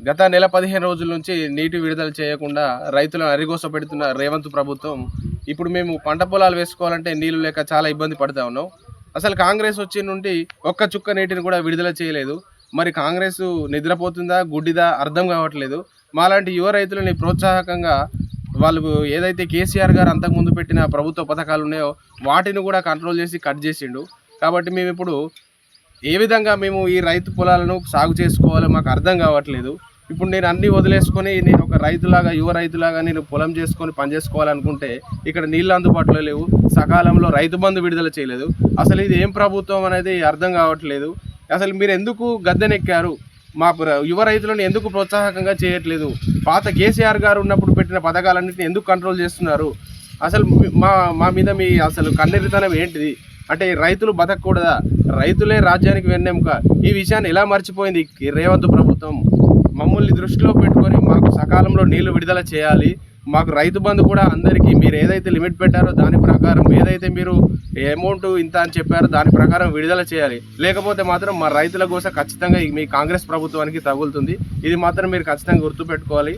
గత నెల 15 రోజుల నుంచి నీటి విడుదల చేయకుండా రైతులను అరిగోసపెడుతున్న రేవంత్ ప్రభుత్వం ఇప్పుడు మేము పంట పొలాలు వేసుకోవాలంటే నీళ్లు లేక చాలా ఇబ్బంది పడతా ఉన్నాం. అసలు కాంగ్రెస్ వచ్చి నుండి ఒక్క చుక్క నీటిని కూడా విడుదల చేయలేదు. మరి కాంగ్రెస్ నిద్రపోతుందా గుడ్డిదా అర్థం కావట్లేదు. మాలాంటి యువ రైతులని ప్రోత్సాహకంగా వాళ్ళు ఏదైతే కేసీఆర్ గారు అంతకుముందు పెట్టిన ప్రభుత్వ పథకాలు ఉన్నాయో వాటిని కూడా కంట్రోల్ చేసి కట్ చేసిండు. కాబట్టి మేము ఇప్పుడు ఏ విధంగా మేము ఈ రైతు పొలాలను సాగు చేసుకోవాలో మాకు అర్థం కావట్లేదు. ఇప్పుడు నేను అన్నీ వదిలేసుకొని నేను ఒక రైతులాగా యువ రైతులాగా నేను పొలం చేసుకొని పని చేసుకోవాలనుకుంటే ఇక్కడ నీళ్ళు అందుబాటులో లేవు. సకాలంలో రైతు బంధు విడుదల చేయలేదు. అసలు ఇది ఏం ప్రభుత్వం అనేది అర్థం కావట్లేదు. అసలు మీరు ఎందుకు గద్దెనెక్కారు? మా యువ రైతులను ఎందుకు ప్రోత్సాహకంగా చేయట్లేదు? పాత కేసీఆర్ గారు ఉన్నప్పుడు పెట్టిన పథకాలన్నింటినీ ఎందుకు కంట్రోల్ చేస్తున్నారు? అసలు మా మా మీద మీ అసలు కన్నెరితనం ఏంటిది? అంటే రైతులు బతకూడదా? రైతులే రాజ్యానికి వెన్నెముక. ఈ విషయాన్ని ఎలా మర్చిపోయింది ఈ రేవంత్ ప్రభుత్వం? మమ్మల్ని దృష్టిలో పెట్టుకొని మాకు సకాలంలో నీళ్లు విడుదల చేయాలి. మాకు రైతు బంధు కూడా అందరికీ మీరు ఏదైతే లిమిట్ పెట్టారో దాని ప్రకారం ఏదైతే మీరు అమౌంట్ ఇంత అని చెప్పారో దాని ప్రకారం విడుదల చేయాలి. లేకపోతే మాత్రం మా రైతుల కోసం ఖచ్చితంగా మీ కాంగ్రెస్ ప్రభుత్వానికి తగులుతుంది. ఇది మాత్రం మీరు ఖచ్చితంగా గుర్తుపెట్టుకోవాలి.